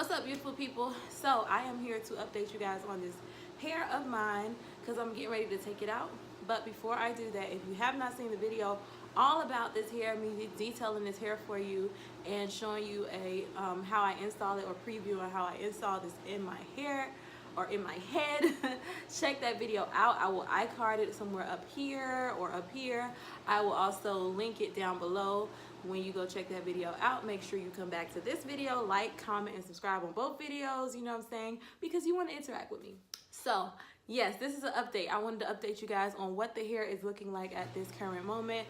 What's up, beautiful people? So I am here to update you guys on this hair of mine because I'm getting ready to take it out. But before I do that, if you have not seen the video all about this hair, me detailing this hair for you and showing you a how I install it, or previewing how I install this in my hair or in my head, check that video out. I will iCard it somewhere up here or up here. I will also link it down below. When you go check that video out, make sure you come back to this video, like, comment, and subscribe on both videos, you know what I'm saying, because you want to interact with me. So yes, this is an update. I wanted to update you guys on what the hair is looking like at this current moment.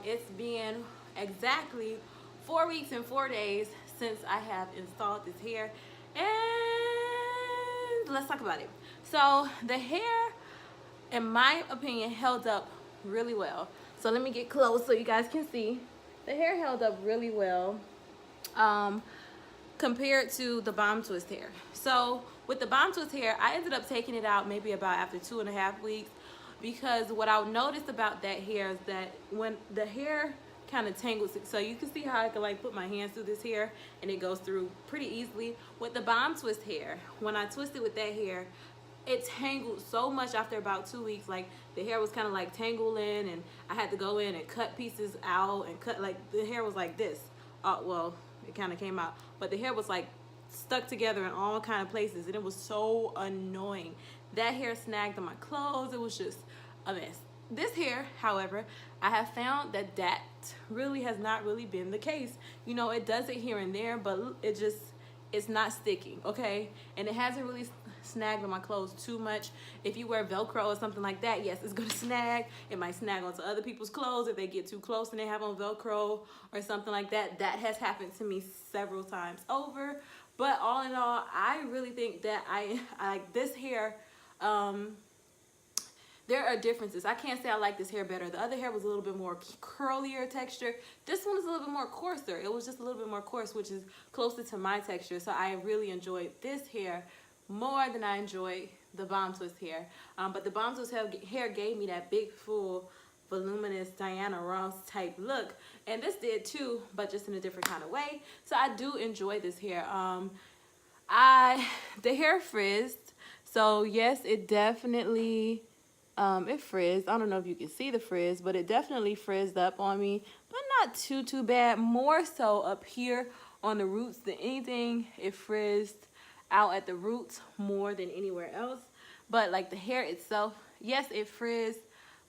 It's been exactly 4 weeks and 4 days since I have installed this hair, and let's talk about it. So the hair, in my opinion, held up really well. So let me get close so you guys can see. The hair held up really well compared to the bomb twist hair. So with the bomb twist hair, I ended up taking it out maybe about after 2.5 weeks, because what I noticed about that hair is that when the hair kind of tangles, so you can see how I can like put my hands through this hair and it goes through pretty easily. With the bomb twist hair, when I twisted with that hair, it tangled so much after about 2 weeks. Like the hair was kind of like tangling, and I had to go in and cut pieces out and cut, like the hair was like this. Well, it kind of came out, but the hair was like stuck together in all kind of places, and it was so annoying. That hair snagged on my clothes. It was just a mess. This hair, however, I have found that that really has not really been the case. You know, it does it here and there, but it's not sticking, okay? And it hasn't really snagged on my clothes too much. If you wear Velcro or something like that, yes, it's gonna snag. It might snag onto other people's clothes if they get too close and they have on Velcro or something like that. That has happened to me several times over. But all in all, I really think that I like this hair. There are differences. I can't say I like this hair better. The other hair was a little bit more curlier texture. This one is a little bit more coarser. It was just a little bit more coarse, which is closer to my texture. So I really enjoyed this hair more than I enjoyed the bomb twist hair. But the bomb twist hair gave me that big, full, voluminous Diana Ross type look. And this did too, but just in a different kind of way. So I do enjoy this hair. The hair frizzed. So yes, it definitely... it frizzed. I don't know if you can see the frizz, but it definitely frizzed up on me, but not too bad. More so up here on the roots than anything. It frizzed out at the roots more than anywhere else. But like the hair itself, yes, it frizzed,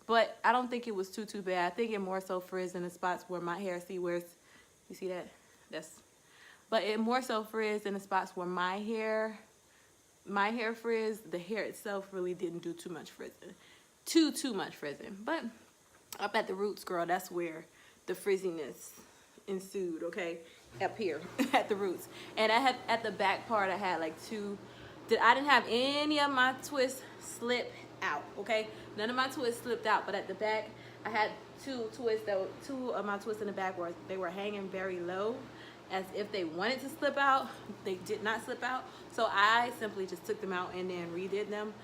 but I don't think it was too bad. I think it more so frizzed in the spots where my hair, see where it's, you see that? But it more so frizzed in the spots where my hair frizzed. The hair itself really didn't do too much frizzing. Too much frizzing. But up at the roots, girl, that's where the frizziness ensued, okay? Up here at the roots. And I had at the back part, I had like I didn't have any of my twists slip out, okay? None of my twists slipped out, but at the back I had two of my twists in the back where they were hanging very low, as if they wanted to slip out. They did not slip out, so I simply just took them out and then redid them.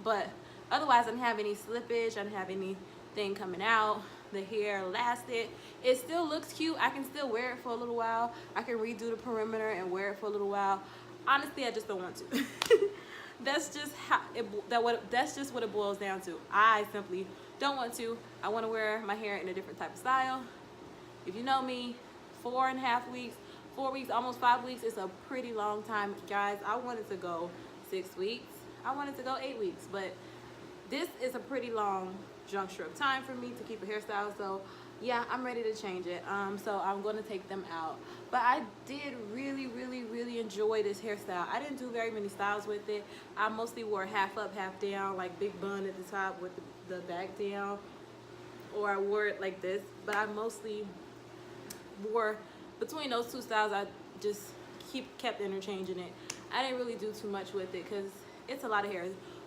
But otherwise, I didn't have any slippage. I didn't have anything coming out. The hair lasted. It still looks cute. I can still wear it for a little while. I can redo the perimeter and wear it for a little while. Honestly, I just don't want to. That's just that's just what it boils down to. I simply don't want to. I want to wear my hair in a different type of style. If you know me, 4.5 weeks, 4 weeks, almost 5 weeks is a pretty long time, guys. I wanted to go 6 weeks. I wanted to go 8 weeks, but this is a pretty long juncture of time for me to keep a hairstyle. So yeah, I'm ready to change it. So I'm going to take them out. But I did really enjoy this hairstyle. I didn't do very many styles with it. I mostly wore half up, half down, like big bun at the top with the back down, or I wore it like this. But I mostly wore between those two styles. I just kept interchanging it. I didn't really do too much with it because it's a lot of hair.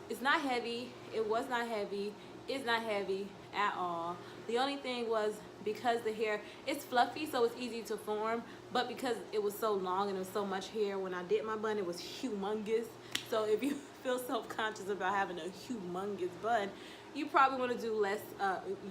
It's not heavy. It was not heavy. It's not heavy at all. The only thing was, because the hair, it's fluffy, so it's easy to form, but because it was so long and there was so much hair, when I did my bun, it was humongous. So if you feel self-conscious about having a humongous bun, you probably want to do less,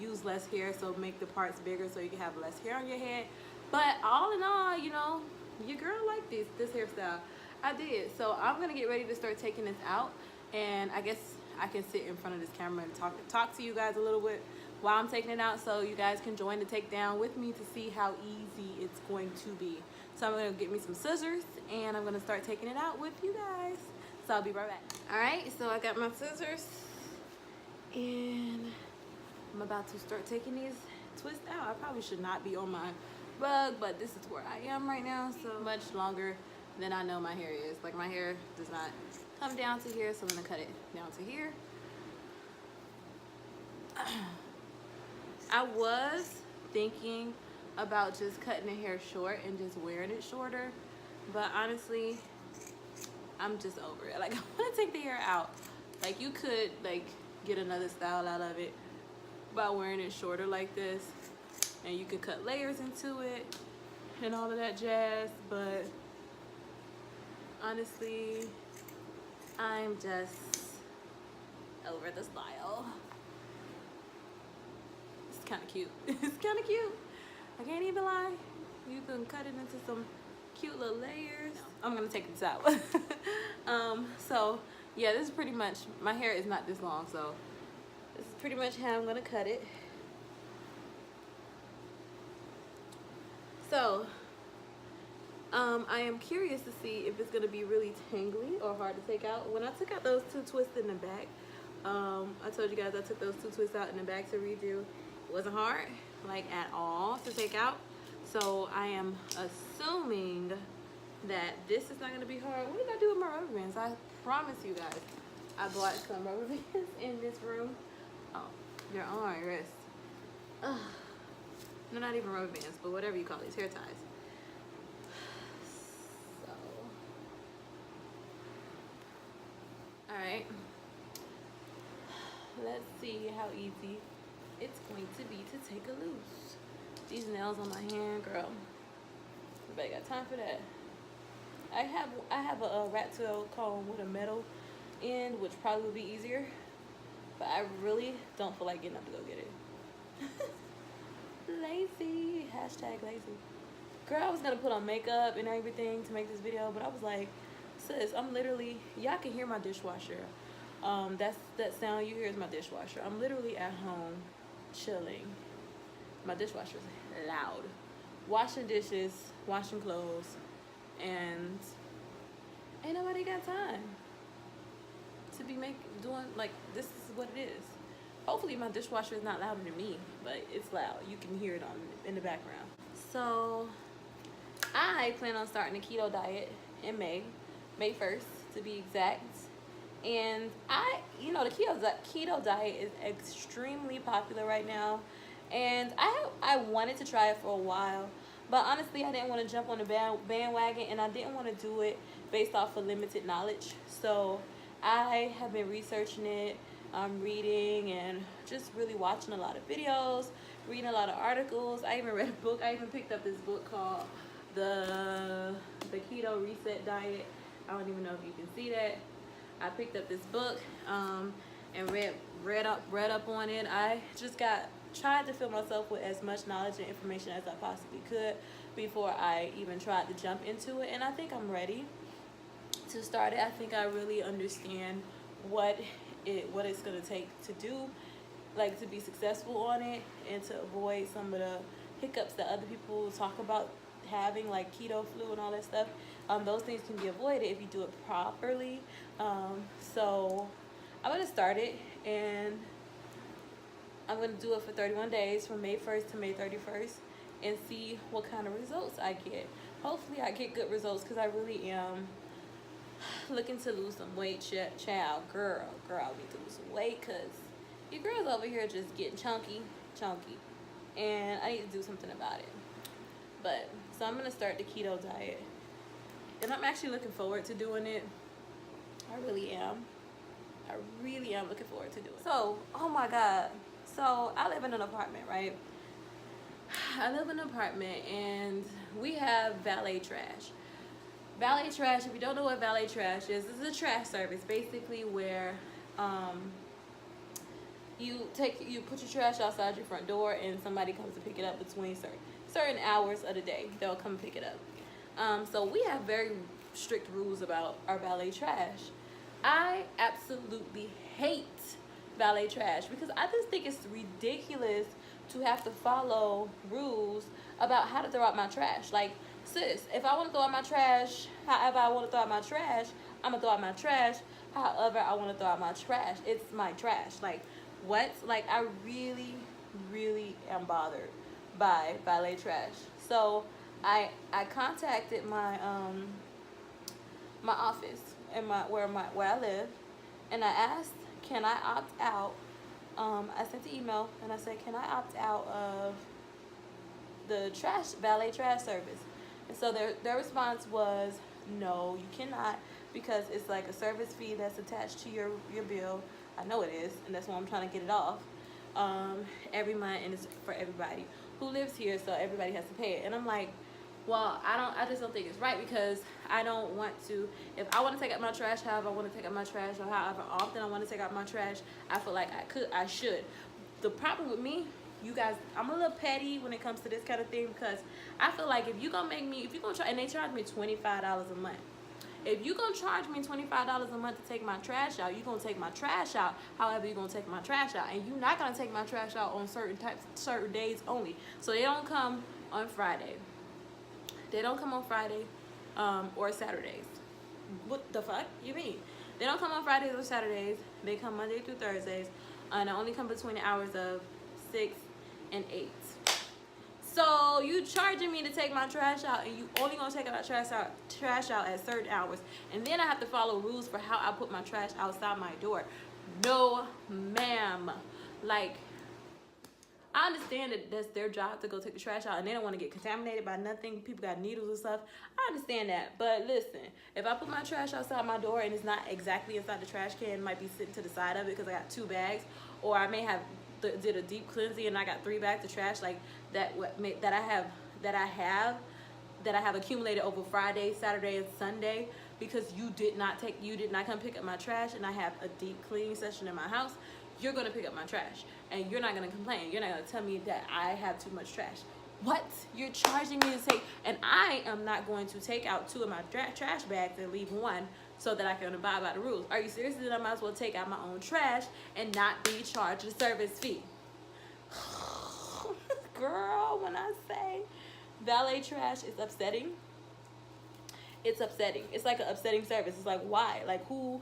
use less hair, so make the parts bigger so you can have less hair on your head. But all in all, you know, your girl liked this hairstyle. I did. So I'm gonna get ready to start taking this out, and I guess I can sit in front of this camera and talk to you guys a little bit while I'm taking it out, so you guys can join the takedown with me to see how easy it's going to be. So I'm gonna get me some scissors, and I'm gonna start taking it out with you guys. So I'll be right back. All right, so I got my scissors, and I'm about to start taking these twists out. I probably should not be on my rug, but this is where I am right now. So much longer than I know my hair is. Like, my hair does not come down to here, so I'm gonna cut it down to here. I was thinking about just cutting the hair short and just wearing it shorter, but honestly, I'm just over it. Like, I want to take the hair out. Like, you could like get another style out of it by wearing it shorter like this, and you could cut layers into it and all of that jazz, but honestly, I'm just over the style. It's kind of cute. It's kind of cute. I can't even lie. You can cut it into some cute little layers. I'm gonna take this out. So yeah, this is pretty much, my hair is not this long, so this is pretty much how I'm gonna cut it. So I am curious to see if it's gonna be really tangly or hard to take out. When I took out those two twists in the back, I told you guys I took those two twists out in the back to redo. It wasn't hard, like, at all to take out. So I am assuming that this is not gonna be hard. What did I do with my rubber bands? I promise you guys, I bought some rubber bands in this room. Oh, they're on my wrist. Ugh. They're not even rubber bands, but whatever you call these, hair ties. So, all right. Let's see how easy it's going to be to take a loose. These nails on my hand, girl. Nobody got time for that. I have a rat tail comb with a metal end, which probably would be easier, but I really don't feel like getting up to go get it. Lazy. Hashtag lazy. Girl, I was gonna put on makeup and everything to make this video, but I was like, sis, I'm literally, y'all can hear my dishwasher. That sound you hear is my dishwasher. I'm literally at home chilling. My dishwasher is loud. Washing dishes, washing clothes, and ain't nobody got time to be doing, like, this is what it is. Hopefully my dishwasher is not louder than me, but it's loud. You can hear it in the background. So I plan on starting a keto diet in May 1st to be exact. And you know, the keto diet is extremely popular right now. And I wanted to try it for a while, but honestly, I didn't want to jump on the bandwagon, and I didn't want to do it based off of limited knowledge. So I have been researching it, reading, and just really watching a lot of videos, reading a lot of articles. I even read a book. I even picked up this book called the Keto Reset Diet. I don't even know if you can see that. I picked up this book and read up on it. I just tried to fill myself with as much knowledge and information as I possibly could before I even tried to jump into it, and I think I'm ready to start it. I think I really understand what it's going to take to do, like, to be successful on it, and to avoid some of the hiccups that other people talk about having, like keto flu and all that stuff. Those things can be avoided if you do it properly. So I'm going to start it, and I'm going to do it for 31 days from May 1st to May 31st and see what kind of results I get. Hopefully I get good results, because I really am looking to lose some weight. Child, girl, I need to lose some weight, because your girl's over here just getting chunky, and I need to do something about it. But so I'm going to start the keto diet, and I'm actually looking forward to doing it. I really am looking forward to doing it. So, oh my God. So I live in an apartment, right? I live in an apartment, and we have valet trash. Valet trash, if you don't know what valet trash is, this is a trash service basically where you put your trash outside your front door, and somebody comes to pick it up between certain hours of the day. They'll come pick it up. So we have very strict rules about our valet trash. I absolutely hate valet trash because I just think it's ridiculous to have to follow rules about how to throw out my trash. Like, sis, if I want to throw out my trash, however I want to throw out my trash, I'm gonna throw out my trash however I want to throw out my trash. It's my trash. Like, what? Like, I really, really am bothered by valet trash. So I contacted my my office and where I live, and I asked, can I opt out? I sent the email and I said, can I opt out of the valet trash service? And so their response was, no, you cannot, because it's like a service fee that's attached to your bill. I know it is, and that's why I'm trying to get it off every month, and it's for everybody who lives here, so everybody has to pay it. And I'm like, well, I just don't think it's right, because I don't want to, if I want to take out my trash, however I want to take out my trash, or however often I want to take out my trash, I feel like I should. The problem with me, you guys, I'm a little petty when it comes to this kind of thing, because I feel like if you're going to try, and they charge me $25 a month. If you're going to charge me $25 a month to take my trash out, you're going to take my trash out however you're going to take my trash out. And you're not going to take my trash out on certain days only. So they don't come on Friday. They don't come on Friday or Saturdays. What the fuck you mean? They don't come on Fridays or Saturdays. They come Monday through Thursdays. And they only come between the hours of 6 and 8. So you charging me to take my trash out, and you only gonna take my trash out at certain hours, and then I have to follow rules for how I put my trash outside my door. No, ma'am. Like, I understand that that's their job to go take the trash out, and they don't want to get contaminated by nothing. People got needles and stuff. I understand that, but listen, if I put my trash outside my door and it's not exactly inside the trash can, it might be sitting to the side of it because I got 2 bags, or I may have did a deep cleansing and I got 3 bags of trash like that that I have accumulated over Friday, Saturday, and Sunday, because you did not come pick up my trash, and I have a deep cleaning session in my house. You're gonna pick up my trash, and you're not gonna complain. You're not gonna tell me that I have too much trash. What? You're charging me to take, and I am not going to take out 2 of my trash bags and leave 1 so that I can abide by the rules. Are you serious? Then I might as well take out my own trash and not be charged a service fee. Girl, when I say valet trash is upsetting, it's upsetting. It's like an upsetting service. It's like, why? Like, who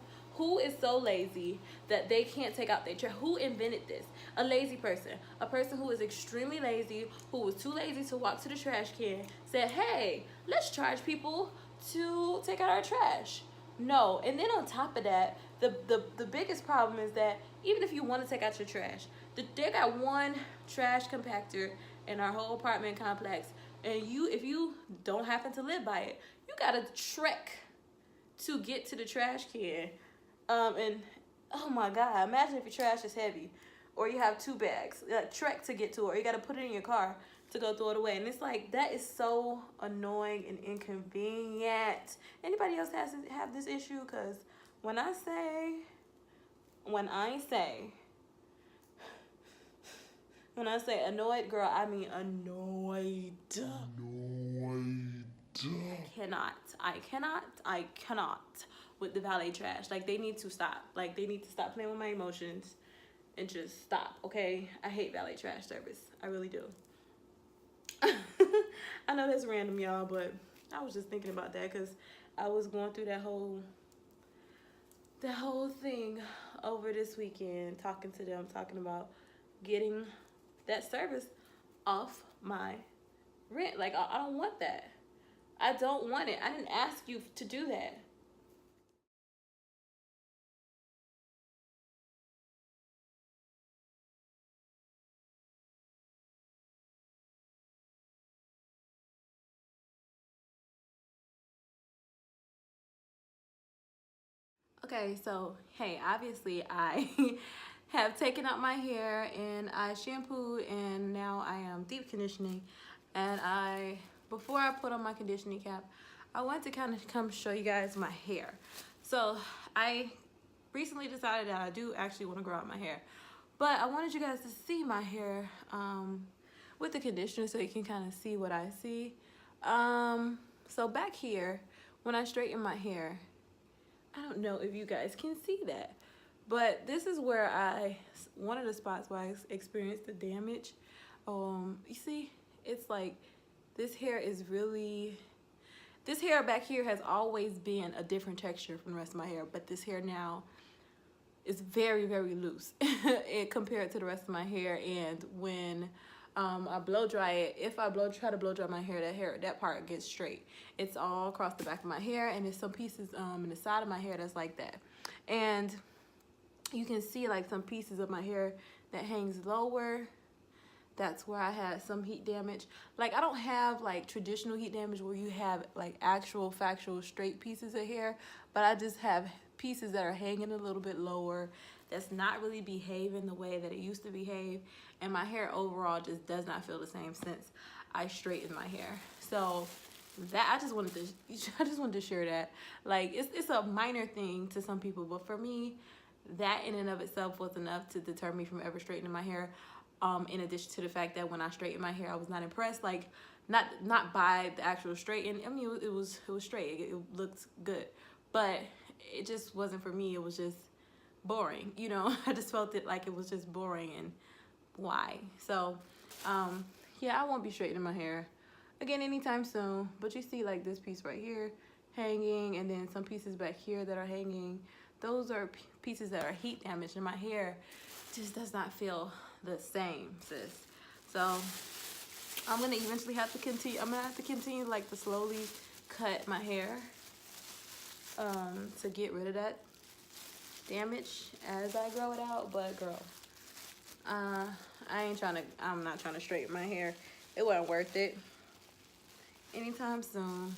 is so lazy that they can't take out their trash? Who invented this? A lazy person. A person who is extremely lazy, who was too lazy to walk to the trash can, said, hey, let's charge people to take out our trash. No. And then on top of that, the biggest problem is that even if you want to take out your trash, they got 1 trash compactor in our whole apartment complex, and if you don't happen to live by it, you gotta trek to get to the trash can. And oh my God, imagine if your trash is heavy, or you have 2 bags, trek to get to it, or you gotta put it in your car to go throw it away. And it's like, that is so annoying and inconvenient. Anybody else have this issue? Because when I say annoyed, girl, I mean annoyed. I cannot with the valet trash. Like, they need to stop. Like, they need to stop playing with my emotions and just stop, okay? I hate valet trash service. I really do. I know that's random, y'all, but I was just thinking about that because I was going through that whole thing over this weekend, talking to them, talking about getting that service off my rent. Like, I don't want that. I don't want it. I didn't ask you to do that. Okay, so hey, obviously I have taken out my hair and I shampooed, and now I am deep conditioning. And before I put on my conditioning cap, I want to kind of come show you guys my hair. So I recently decided that I do actually want to grow out my hair, but I wanted you guys to see my hair with the conditioner so you can kind of see what I see. So back here, when I straighten my hair, I don't know if you guys can see that, but this is where one of the spots where I experienced the damage. You see, it's like this hair is really, this hair back here has always been a different texture from the rest of my hair, but this hair now is very, very loose compared to the rest of my hair. And when I blow dry it, if I try to blow dry my hair, that part gets straight. It's all across the back of my hair, and there's some pieces in the side of my hair that's like that. And you can see like some pieces of my hair that hangs lower. That's where I had some heat damage. Like, I don't have like traditional heat damage where you have like actual factual straight pieces of hair, but I just have pieces that are hanging a little bit lower, that's not really behaving the way that it used to behave, and my hair overall just does not feel the same since I straightened my hair. So that I just wanted to share that. Like, it's a minor thing to some people, but for me, that in and of itself was enough to deter me from ever straightening my hair. In addition to the fact that when I straightened my hair, I was not impressed. Like, not by the actual straighten. I mean, it was straight. It looked good, but it just wasn't for me. It was just boring. You know, I just felt it like it was just boring, and why? So, yeah, I won't be straightening my hair again anytime soon. But you see, like, this piece right here hanging, and then some pieces back here that are hanging. Those are pieces that are heat damaged, and my hair just does not feel the same, sis. So I'm gonna eventually have to continue. I'm gonna have to continue like to slowly cut my hair to get rid of that damage as I grow it out. But girl, I'm not trying to straighten my hair. It wasn't worth it anytime soon.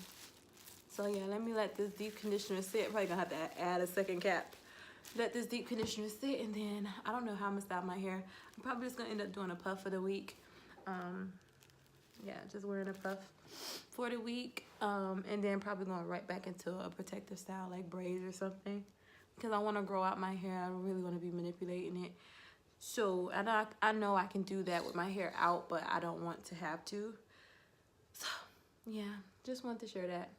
So yeah, let me let this deep conditioner sit. Probably gonna have to add a second cap. Let this deep conditioner sit, and then I don't know how I'm gonna style my hair. I'm probably just gonna end up doing a puff for the week. Yeah, just wearing a puff for the week, and then probably going right back into a protective style like braids or something, because I want to grow out my hair. I don't really want to be manipulating it. So I know I can do that with my hair out, but I don't want to have to. So yeah, just wanted to share that.